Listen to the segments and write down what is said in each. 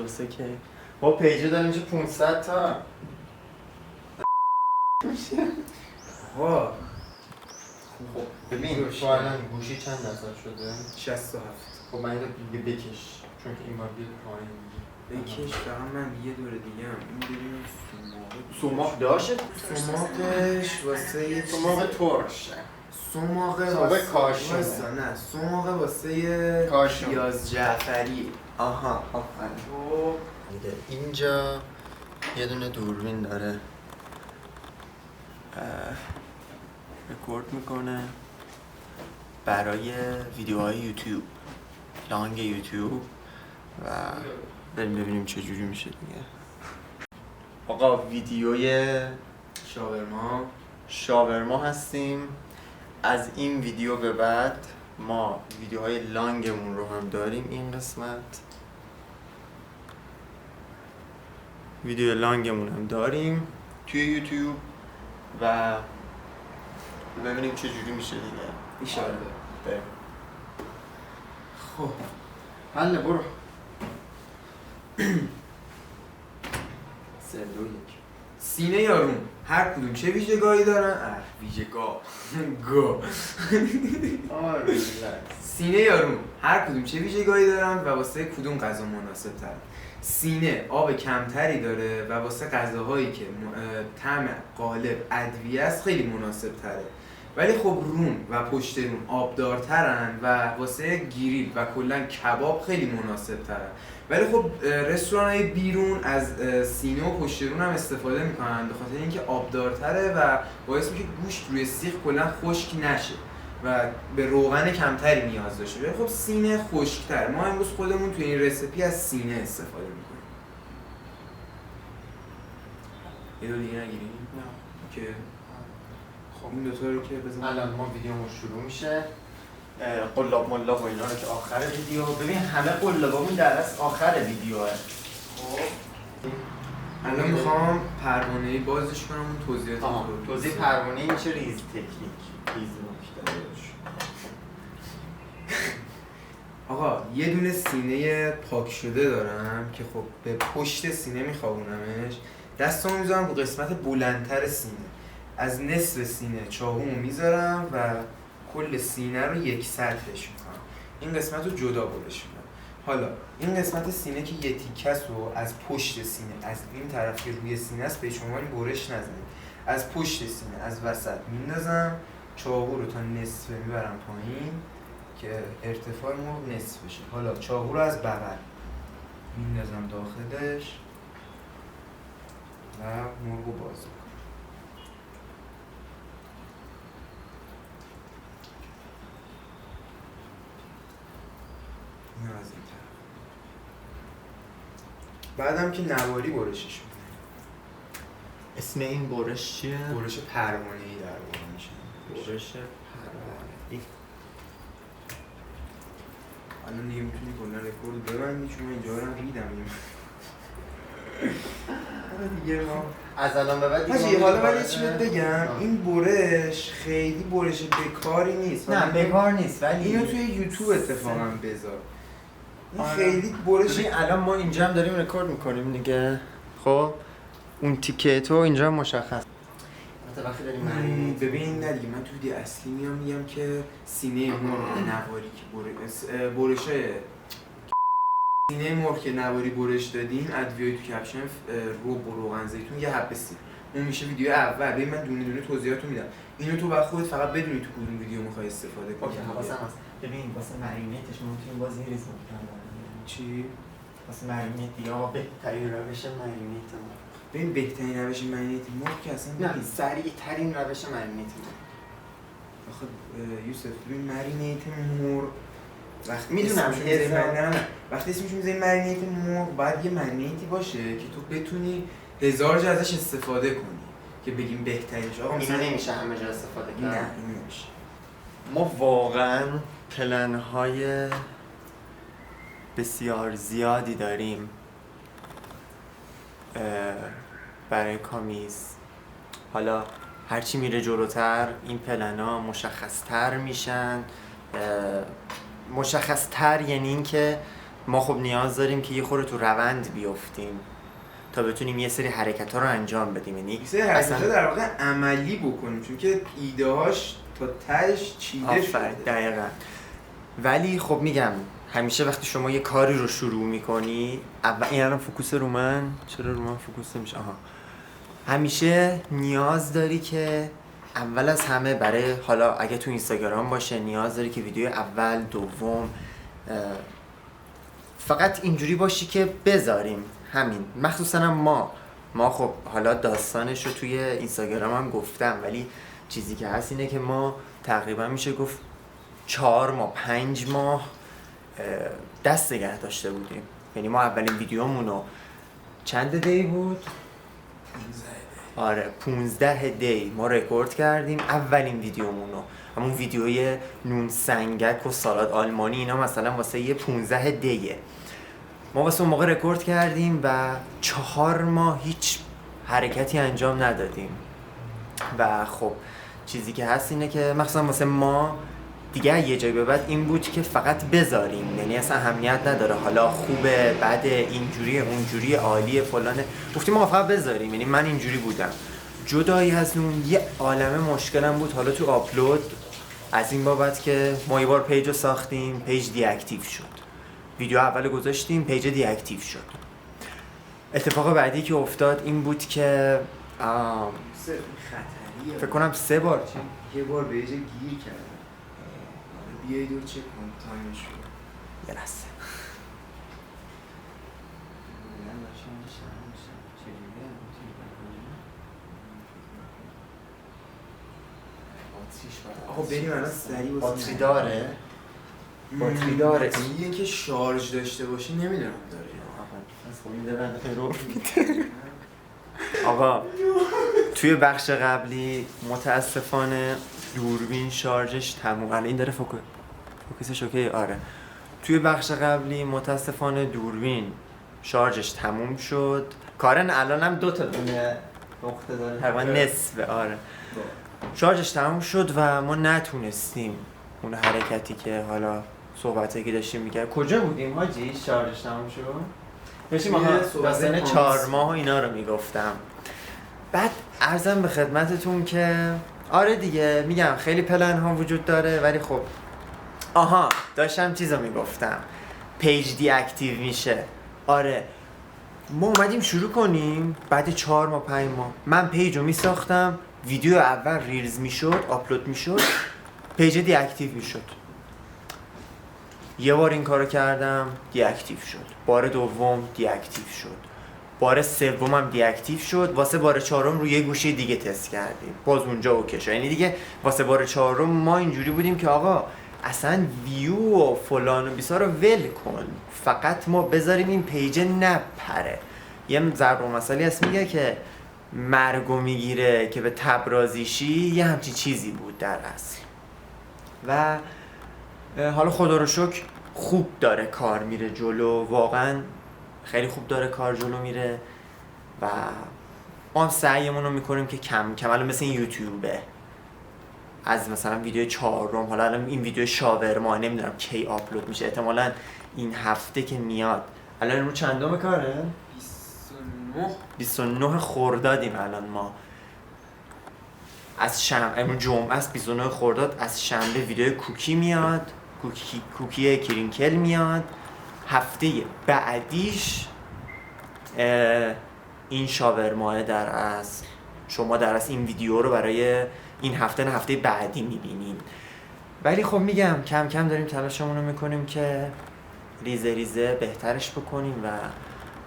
2-3 کی ما پیجه داریم اینجا 500 تا ها خب ببین تو الان گوشی چند درصد شده؟ 67. خب من دیگه بکش چون که این بار بیاد پایین بکش فقط من یه دور دیگه هم این ببینیم سوماق داشت؟ سوماقش واسه سوماق ترشه سوماق کاشونه نه سوماق واسه کاشون پیاز جعفری. آها آفرین. اینجا یه دونه دوربین داره رکورد میکنه برای ویدیوهای یوتیوب لانگ یوتیوب و بریم ببینیم چه جوری میشه دیگه. آقا ویدیوی شاورما هستیم. از این ویدیو به بعد ما ویدیوهای لانگمون رو هم داریم. این قسمت ویدیو لانگمون هم داریم توی یوتیوب و ببینیم چه جوری میشه دیگه ایشالله. بریم. خب حله برو 3 2 1 سینه یارون هر کدوم چه ویژگاهی دارن؟ ویژگاه سینه یارون هر کدوم چه ویژگاهی دارن و واسه کدوم غذا مناسب تر؟ سینه آب کمتری داره و واسه غذاهایی که طعم غالب ادویه است خیلی مناسب تره، ولی خب رون و پشت رون آبدارترن و واسه گریل و کلا کباب خیلی مناسب ترن. ولی خب رستوران‌های بیرون از سینه و پشت رون هم استفاده میکنن به خاطر اینکه آبدارتره و باعث میشه گوشت روی سیخ کلا خشک نشه و به روغن کمتری نیاز داشته. ولی خب سینه خشک‌تر. ما امروز خودمون تو این رسیپی از سینه استفاده میکنیم. یه دو دیگه نگیریم؟ نه که خب این دوتا رو که بزنیم الان ما ویدیومون شروع میشه. قلاب ملاب و اینا رو که آخر ویدیو ببین همه قلابامون در اصل آخر ویدیوه. خب الان میخوام پروانه‌ای بازش کنم اون توضیحات رو. توضیح پروانه‌ای میشه ریز تکنیک ریز نکته. آقا یه دونه سینه پاک شده دارم که خب به پشت سینه میخوابونمش. دستمو میذارم رو قسمت بلندتر سینه. از نصف سینه چاقومو میذارم و کل سینه رو یک سطحش میکنم. این قسمت رو جدا برش میکنم. حالا این قسمت سینه که یه تیکه رو از پشت سینه از این طرف که روی سینه است به شما برش نزنید. از پشت سینه از وسط میندازم، چاقو رو تا نصف میبرم پایین که ارتفاع مرغ نصف بشه. حالا چاقو رو از بغل میندازم داخلش و مرغ رو باز میکنم. این از این طرف. بعدم که نواری برشش میکنم. اسم این برش چیه؟ برش پروانه‌ای در واقع میشه. برش پروانه‌ای. الان دیگه میتونی کلا رکورد ببندی چون من اینجا رو ریدم. دیگه ما از الان به بعد حاجی حالا من یه چی بهت بگم. این برش خیلی برش بکاری نیست. نه بکار نیست ولی اینو توی یوتیوب اتفاقا بذار. این خیلی برش. ببین الان ما اینجا هم داریم رکورد میکنیم دیگه. خب اون تیکه تو اینجا مشخص. وقتی داریم ببین نه دیگه من تو ویدیو اصلی میگم که سینه مرغ نواری که برشه سینه مرغ که نواری برش دادیم ادویه تو کپشن رب و روغن زیتون یه حبه سیر. اون میشه ویدیو اول. ببین من دونه دونه توضیحاتو میدم. اینو تو بعد خودت فقط بدونی تو کدوم ویدیو میخوای استفاده کنی. اوکی حواسم هست. ببین واسه مرینیتش ما میتونیم باز یه ریز کنیم. چی؟ واسه مرینیت یا بهترین روش مرینیت ما. ببین بهترین روش مرینیت مرغ که اصلا نه سریع ترین روش مرینیت ما. آخه یوسف ببین مرینیت مرغ وقتی میدونم وقتی اسمش میذاری مرینیت مرغ باید یه مرینیتی باشه که تو بتونی هزار جا ازش استفاده کنی که بگیم بهترینش. آقا اینا نمیشه همه جا استفاده کرد. نه این نمیشه. ما واقعا پلن‌های بسیار زیادی داریم برای کامیز. حالا هرچی میره جلوتر این پلن‌ها مشخص‌تر میشن. مشخص‌تر یعنی این که ما خب نیاز داریم که یه خورده تو روند بیفتیم تا بتونیم یه سری حرکت ها رو انجام بدیم. یعنی یه سری حرکت ها در واقع عملی بکنیم، چون که ایده هاش تا تهش چیده شده. دقیقاً. ولی خب میگم همیشه وقتی شما یه کاری رو شروع میکنی، این الان فوکوس رو من، چرا رو من فوکوس نمیشه؟ همیشه نیاز داری که اول از همه برای، حالا اگه تو اینستاگرام باشه، نیاز داری که ویدیو اول، دوم فقط اینجوری باشی که بذاریم. همین. مخصوصا هم ما خب حالا داستانش رو توی اینستاگرام هم گفتم، ولی چیزی که هست اینه که ما تقریبا میشه گفت 4 ماه 5 ماه دست نگه داشته بودیم. یعنی ما اولین ویدیومون رو چند دی بود؟ 15 دی ما رکورد کردیم اولین ویدیومون رو. همون ویدیوی نون سنگک و سالاد آلمانی اینا مثلا واسه یه 15 دیه ما واسه اون موقع رکورد کردیم و 4 ماه هیچ حرکتی انجام ندادیم. و خب چیزی که هست اینه که مخصوصا واسه ما دیگه یه جایی به بعد این بود که فقط بذاریم، یعنی اصلا اهمیت نداره حالا خوبه بده اینجوریه اونجوریه عالیه فلانه، گفتیم ما فقط بذاریم. یعنی من اینجوری بودم. جدایی از اون یه عالمه مشکلم بود حالا تو آپلود، از این بابت که ما یه بار پیج رو ساختیم، پیج دی اکتیو شد، ویدیو اول گذاشتیم، پیج دی اکتیو شد. اتفاق بعدی که افتاد این بود که خطریه. فکر کنم 3 بار یه بار به یه جا گیر کردم. بیایید و چک کن تایمش رو. یه لحظه. آقا بریم الان سریع باتری داره؟ باتری داره. این که شارژ داشته باشی نمیدونم داره. آقا توی بخش قبلی متاسفانه دوربین شارژش تموم. الان این داره فوکسش اوکی؟ آره. توی بخش قبلی متاسفانه دوربین شارژش تموم شد. کارن الان هم 2 تا دونه نقطه داره تقریبا نصفه. آره شارژش تموم شد و ما نتونستیم اون حرکتی که حالا صحبتی که داشتیم میگه. کجا بودیم حاجی شارژش تموم شد؟ داشتیم داستان 4 ماه و اینا رو میگفتم. بعد عرضم به خدمتتون که آره دیگه میگم خیلی پلن ها وجود داره، ولی خب داشتم چیز رو میگفتم، پیج دی اکتیو میشه. آره ما اومدیم شروع کنیم بعد 4 ماه 5 ماه من پیج رو میساختم، ویدیو اول ریلز میشد، آپلود میشد، پیج دی اکتیو میشد. یه بار این کارو کردم دی اکتیو شد، بار دوم دی اکتیو شد، بار سومم دی اکتیو شد، واسه بار چهارم رو یه گوشه دیگه تست کردیم باز اونجا اوکی شد. یعنی دیگه واسه بار چهارم ما اینجوری بودیم که آقا اصلا ویو و فلان و بیسار رو ول کن، فقط ما بذاریم این پیج نپره. یه ضرب المثلی هست میگه که مرگو میگیره که به تب راضی شی، یه همچین چیزی بود در اصل. و حالا خدا رو شکر خوب داره کار میره جلو، واقعا خیلی خوب داره کار جلو میره و ما هم سعیمون رو میکنیم که کم کم، الان مثل این یوتیوبه از مثلا ویدیو 4، حالا الان این ویدیو شاورما نمیدونم کی آپلود میشه، احتمالاً این هفته که میاد. الان رو چندم کاره؟ 29 خردادیم الان ما. از امروز جمعه است 29 خرداد، از شنبه ویدیو کوکی میاد، کوکی کرینکل میاد، هفته بعدیش این شاورماه در اصل. شما در اصل این ویدیو رو برای این هفته نه هفته بعدی میبینین. ولی خب میگم کم کم داریم تلاشمون رو میکنیم که ریزه ریزه بهترش بکنیم و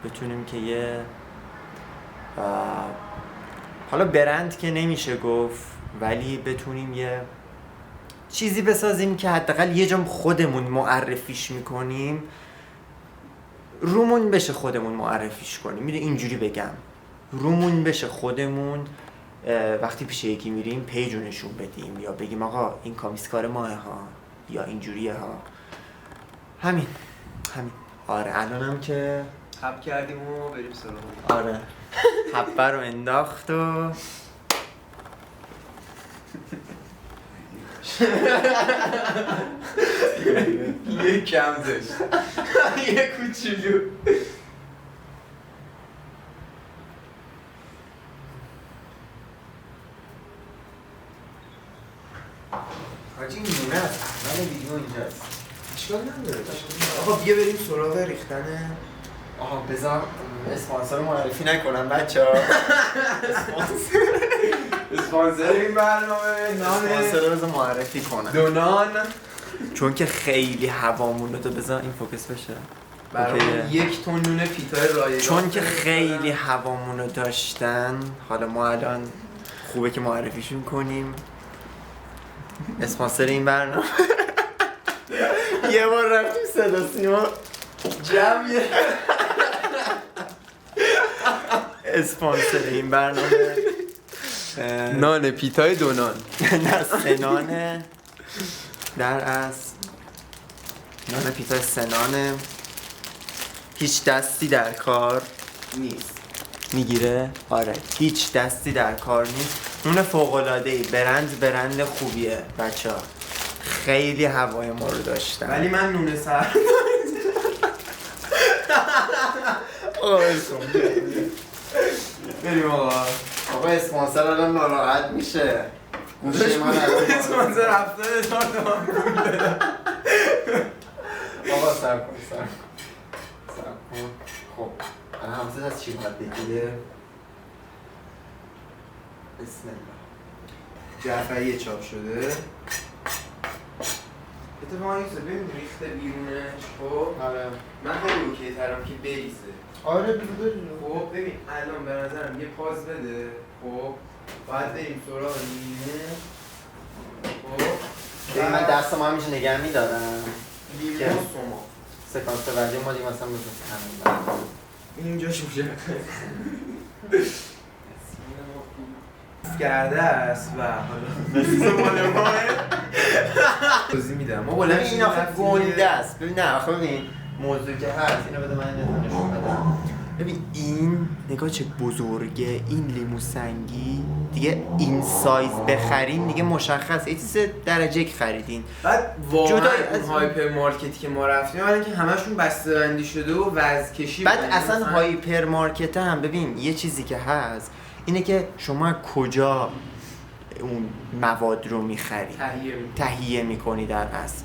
بتونیم که یه حالا برند که نمیشه گفت، ولی بتونیم یه چیزی بسازیم که حداقل یه جا خودمون معرفیش میکنیم، رومون بشه خودمون معرفیش کنیم. میدونی اینجوری بگم، رومون بشه خودمون وقتی پیش یکی میریم پیج رو نشون بدیم یا بگیم آقا این کامیسکار ماه ها یا اینجوریه ها. همین. آره الانم که حب کردیم و بریم سراغ. آره حبه رو انداخت و یه کم داشت یه کوچولو. حاجی میونه است اول ویدیو اینجاست. اشکال نداره. آقا بیا بریم سراغ ریختن. آها بذار اسپانسر معرفی نکنم بچه‌ها. اسپانسر این برنامه نان اسپانسر رو بذار معرفی کنم. دونان. چون که خیلی هوامون رو بذار این فوکس بشه. برای 1 تن نون پیتای رایگان. چون که خیلی هوامون رو داشتن، حالا ما الان خوبه که معرفیشون کنیم. اسپانسر این برنامه یه بار رفتیم صدا سیما جمعیه. اسپانسر این برنامه نان پیتای دونان. نه سنانه در اصل نان پیتای سنانه. هیچ دستی در کار نیست. میگیره؟ آره هیچ دستی در کار نیست. نون فوق‌العاده‌ای، برند خوبیه بچه‌ها. خیلی هوای ما رو داشتن. ولی من نون سر بریم آقا. آقا اسپانسر الان ناراحت میشه. گوشه من اسپانسر 70,000 تومان پول بده. آقا سر کن. خب الان همسه از چی باید بگیره؟ بسم الله. جعفری چاپ شده. اتفاقا یوسف ببین ریخته بیرونش. خب آره من خیلی اوکی ترم که بریزه. آره بیرون. خب ببین الان به نظرم یه پاز بده. خب باید بریم سراغ لیمو. خب من دستم همیشه نگه میدارم. لیمو که؟ سوما سکانس بعدی ما دیگه مثلا بزنیم همین اینجاش میشه کرده است و حالا مثل مال ماه توضیح میدم. ما بلند این آخه گنده است. ببین نه آخه ببین موضوع که هست اینو بده من نشون بدم. ببین این نگاه چه بزرگه. این لیمو سنگی دیگه این سایز بخرین دیگه مشخص یه چیز درجه یک خریدین. بعد واقعا جدا اون از هایپر مارکتی که ما رفتیم ولی که همشون بسته‌بندی شده و وزن کشی بعد بودن. اصلا مثلا هایپر مارکت هم ببین یه چیزی که هست اینه که شما کجا اون مواد رو میخری تهیه میکنی. در اصل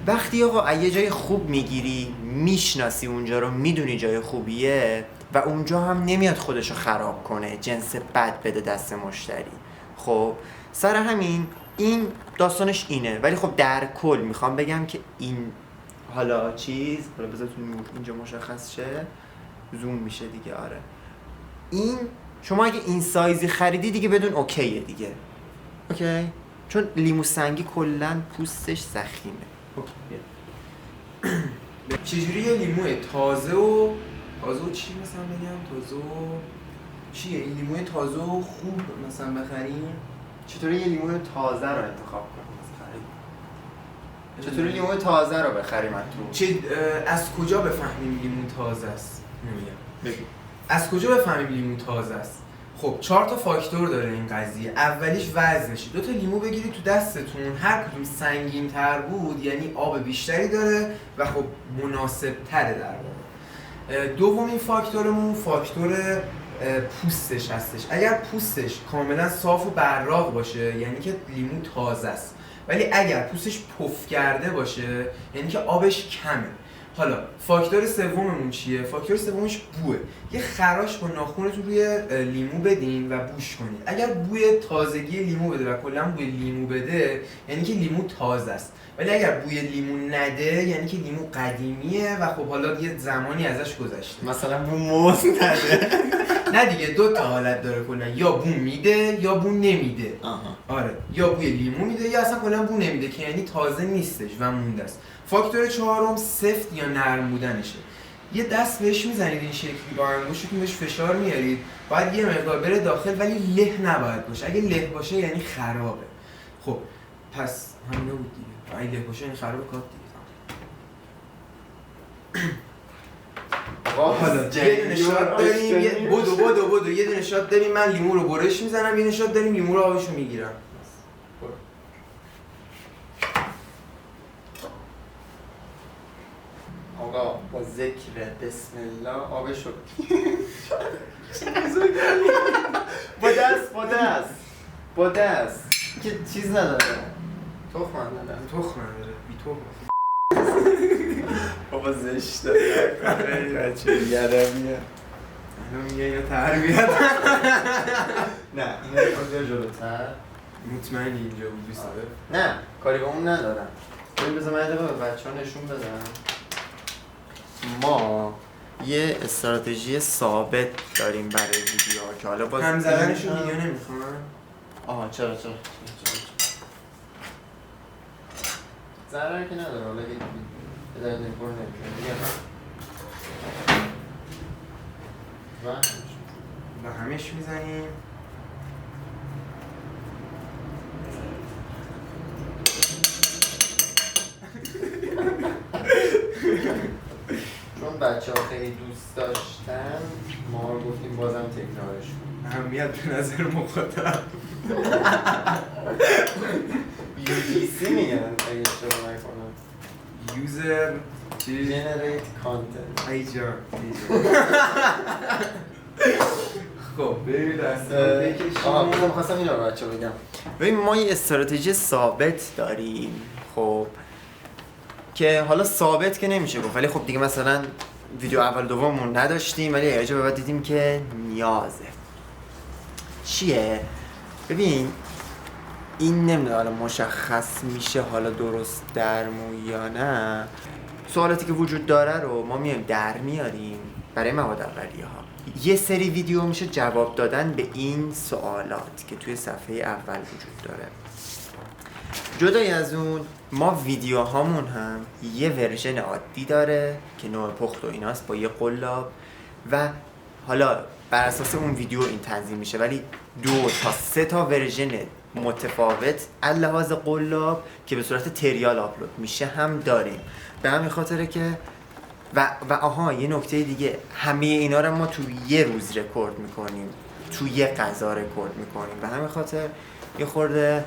وقتی آقا یه جای خوب میگیری میشناسی اونجا رو میدونی جای خوبیه و اونجا هم نمیاد خودشو خراب کنه جنس بد بده دست مشتری. خب سر همین این داستانش اینه. ولی خب در کل میخوام بگم که این حالا چیز حالا بذار تو نور اینجا مشخص شه زوم میشه دیگه. آره این شما اگه این سایزی خریدی دیگه بدون اوکیه دیگه. اوکی چون لیمو سنگی کلا پوستش ضخیمه. چجوری یه لیمو تازه و چی مثلا بگم تازه و چیه این لیمو تازه و خوب مثلا بخریم؟ چطوری یه لیمو تازه رو انتخاب کنیم؟ چطوری لیمو تازه رو بخریم تو؟ از کجا بفهمیم لیمو تازه است؟ بگو. از کجا بفهمیم لیمو تازه است؟ خب 4 تا فاکتور داره این قضیه. اولیش وزنشه. 2 تا لیمو بگیرید تو دستتون هر کدوم سنگین تر بود یعنی آب بیشتری داره و خب مناسب تره در واقع. دومین فاکتورمون فاکتور پوستش هستش. اگر پوستش کاملا صاف و براق باشه یعنی که لیمو تازه است. ولی اگر پوستش پف کرده باشه یعنی که آبش کمه. حالا فاکتور سوممون چیه؟ فاکتور سومش بوه. یه خراش با ناخنتون روی لیمو بدین و بوش کنید. اگر بوی تازگی لیمو بده و کلا بوی لیمو بده یعنی که لیمو تازه است. ولی اگر بوی لیمو نده یعنی که لیمو قدیمیه و خب حالا یه زمانی ازش گذشته. مثلا بو موز نده. نه دیگه 2 تا حالت داره کلا. یا بو میده یا بو نمیده. آره یا بوی لیمو میده یا اصلا کلا بو نمیده که یعنی تازه نیستش و مونده است. فاکتور چهارم سفت یا نرم بودنشه. یه دست بهش میزنید این شکلی با انگشتتون بهش فشار میارید باید یه مقدار بره داخل ولی له نباید باشه. اگه له باشه یعنی خرابه. خب پس همین بود دیگه. اگه له باشه یعنی خرابه کات دیگه. حالا یه دونه شات داریم. بدو یه دونه شات داریم. من لیمو رو برش میزنم. یه دونه شات داریم لیمو رو آبشو میگیرم. آقا با ذکر بسم الله آب شد با دست که چیز نداره تخم نداره تخم نداره بی تخم بابا زشته بچه یادمیه الان میگه اینو تربیت نه اینو بذار جلوتر مطمئنی اینجا بود دوست داره؟ نه کاری با اون ندارم ببین بذار من به بچه ها نشون بدم ما یه استراتژی ثابت داریم برای ویدیوها که حالا باز هم زدنشون دیگه نمیخوان؟ آها چرا ضرر که نداره حالا یک اداره نمیکنه نمیکنه و همش میزنیم چون بچه ها خیلی دوست داشتن ما رو گفتیم بازم تکرارش کنیم اهمیت به نظر مخاطب UGC میگن اگه اشتباه نکنم یوزر چی؟ Generate Content ای جان خب بریم آها میخواستم این رو بچه بگم ببین ما یه استراتژی ثابت داریم خب که حالا ثابت که نمیشه گفت ولی خب دیگه مثلا ویدیو اول دوممون نداشتیم ولی یه جا به بعد دیدیم که نیازه چیه؟ ببین این نمیدونه حالا مشخص میشه حالا درست درمون یا نه سوالاتی که وجود داره رو ما میایم در میاریم برای مواد اولیه ها یه سری ویدیو میشه جواب دادن به این سوالات که توی صفحه اول وجود داره جدای از اون ما ویدیوهامون هم یه ورژن عادی داره که نوع پخت و ایناست با یه قلاب و حالا بر اساس اون ویدیو این تنظیم میشه ولی 2 تا 3 تا ورژن متفاوت لحاظ قلاب که به صورت تریال آپلود میشه هم داریم به همین خاطره که و آها یه نکته دیگه همه اینا رو ما تو یه روز رکورد میکنیم تو یه غذا رکورد میکنیم به همین خاطر یه خورده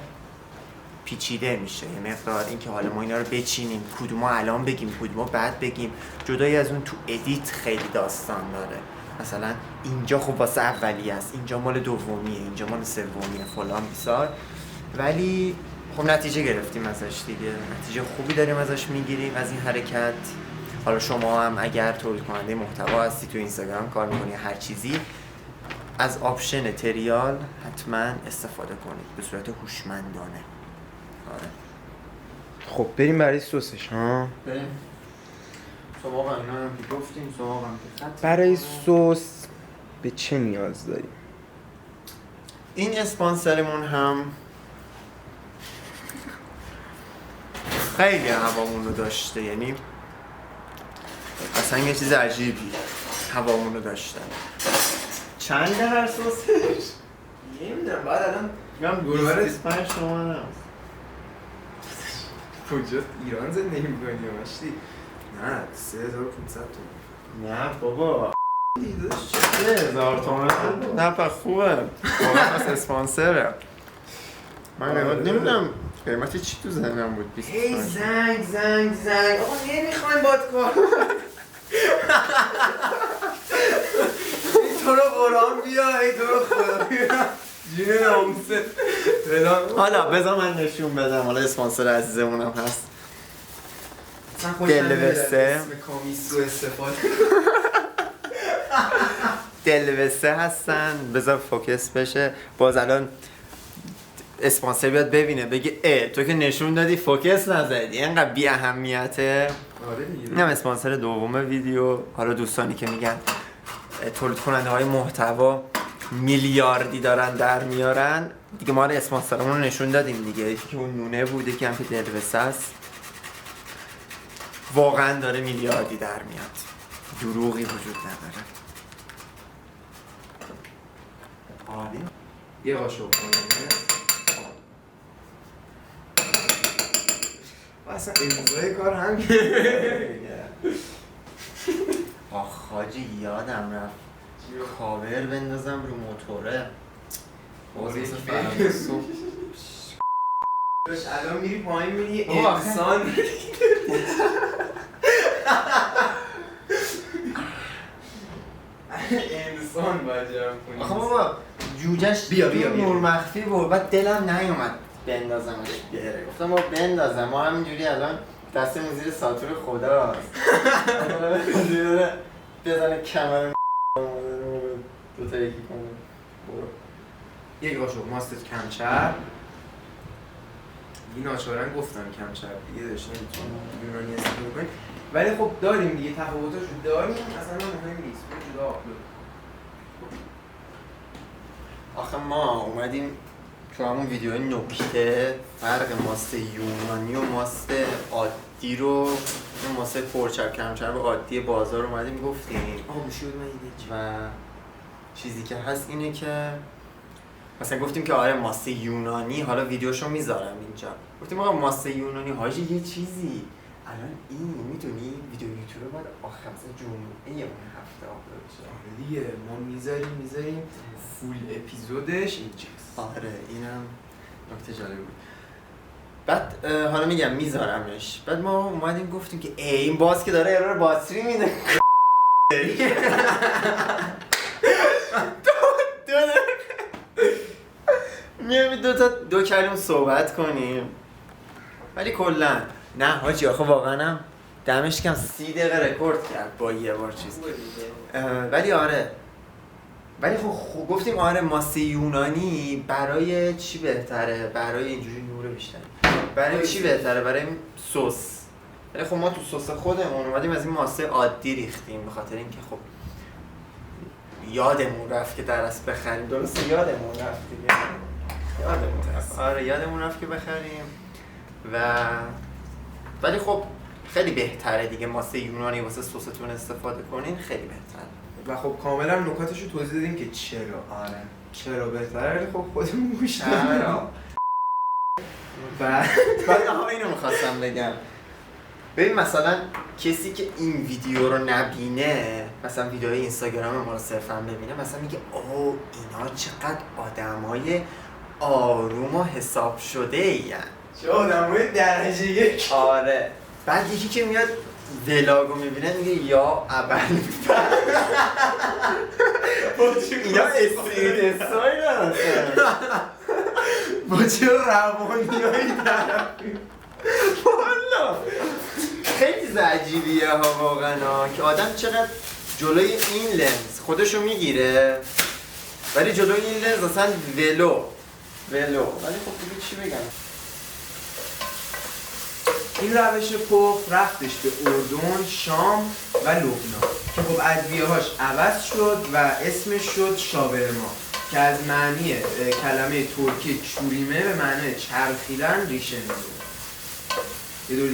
پیچیده میشه یه مقدار اینکه حالا ما اینا رو بچینیم کدومو الان بگیم کدومو بعد بگیم جدای از اون تو ادیت خیلی داستان داره مثلا اینجا خب واسه اولیه است اینجا مال دومیه اینجا مال سومیه فلان بیسار ولی خب نتیجه گرفتیم ازش دیگه نتیجه خوبی داریم ازش میگیریم از این حرکت حالا شما هم اگر تولید کننده محتوا هستی تو اینستاگرام کار میکنی هر چیزی از آپشن تریال حتما استفاده کنید به صورت هوشمندانه آره. خب بریم برای سسش ها بریم سواق هم که گفتیم سواق هم که خط برای سس به چه نیاز داریم؟ این اسپانسرمون هم خیلی هوامون رو داشته یعنی اصلا یه چیز عجیبی هوامون رو داشتن چنده هر سوسش؟ نمیدونم بعد الان میگم 25 تومن هست کجا ایران زندگی میکنی یا مشتی؟ نه 3500 تومن نه بابا دیداش 3000 تومن نه پس خوبه واقعا از اسپانسره من نمیدونم قیمتی چی تو ذهنم بود 25 هی زنگ آقا نمیخوایم باد کار تو رو قرآن بیا ای تو رو خدا بیا جون ناموسه حالا بذار من نشون بدم حالا اسپانسر عزیزمونم هست اصلا خوشم دلوسته. اسم کامیسو استفاده دلوسته هستن بذار فوکس بشه باز الان اسپانسر بیاد ببینه بگه تو که نشون دادی فوکس نزدی اینقدر بی اهمیته آره دیگه اینم اسپانسر دوم ویدیو حالا دوستانی که میگن تولید کننده های محتوا میلیاردی دارن در میارن دیگه ما اسپانسرمون رو نشون دادیم دیگه یکی که اون نونه بوده که هم که دلوسته است واقعا داره میلیاردی در میاد دروغی وجود نداره عالی یه قاشق کنه اصلا امضای کار همینه آخ حاجی یادم رفت کاور بندازم رو موتوره آره، واسه فردا صبح الان میری پایین میری بابا، انسان هندوستان باید جمع کنیم. آخه بابا جوجهش بیا نور مخفی بود، بعد دلم نیومد بندازمش گره، گفتم بابا بندازم، ما همینجوری الان دستمون زیر ساتور خداست. بزنه کمر دو تا یکی کنه. یک قاشق ماست کمچر. این ناچارن گفتم کمچر دیگه داشتیم یونانی استفاده کنیم، ولی خب داریم دیگه، تفاوتاشو داریم، اصلا مهم نیست، اون جدا آپلود. آخه ما اومدیم تو همون ویدیو نکته فرق ماست یونانی و ماست عادی رو، اون ماست پرچرب کمچرب عادی بازار اومدیم گفتیم. گوشی بود من ایده و چیزی که هست اینه که مثلا گفتیم که آره ماست یونانی، حالا ویدیوشو میذارم اینجا، گفتیم آقا ماست یونانی حاجی یه چیزی الان این میدونی ویدیو یوتیوب باید آخر جمعه اون هفته آپلود شه. آره دیگه ما میذاریم فول اپیزودش اینجاست. آره اینم نکته جالب بود. بعد حالا میگم میذارمش، بعد ما اومدیم گفتیم که این باز که داره ارور باتری میده. میایم دو کلمه صحبت کنیم، ولی کلا نه حاجی آخه واقعا هم دمش کم 30 دقیقه رکورد کرد با یه بار چیز. ولی آره، ولی خب گفتیم آره ماست یونانی برای چی بهتره؟ برای اینجوری نور بیشتر. برای چی بهتره؟ برای سس. ولی خب ما تو سس خودمون اومدیم از این ماست عادی ریختیم، به خاطر اینکه خب یادمون رفت که درست بخریم. درسته یادمون رفت دیگه. یادمون رفت که بخریم. ولی خب خیلی بهتره دیگه ماست یونانی واسه سستون استفاده کنین، خیلی بهتره. و خب کاملا نکاتشو توضیح دادیم که چرا. آره چرا بهتره، خب خودمون گوش چرا. بعد اینو میخواستم بگم، ببین مثلا کسی که این ویدیو رو نبینه، مثلا ویدیوهای اینستاگرام ما رو صرفا ببینه، مثلا میگه اوه اینا چقدر آدمای آروم و حساب شده این، چه آدمای درجه یک. آره. بعد یکی که میاد ولاگو میبینه میگه یا ابل اینا استریدستایی نرسن با چه روانی هایی طرفی. والا خیلی عجیبیه ها واقعا، که آدم چقدر جلوی این لنز خودشو میگیره، ولی جلوی این لنز اصلا ولو. ولی خب دیگه چی بگم. این روش پخت رفتش به اردن، شام و لبنان که خب ادویه‌هاش عوض شد و اسمش شد شاورما که از معنی کلمه ترکی چوریمه به معنی چرخیدن ریشه می‌گیره.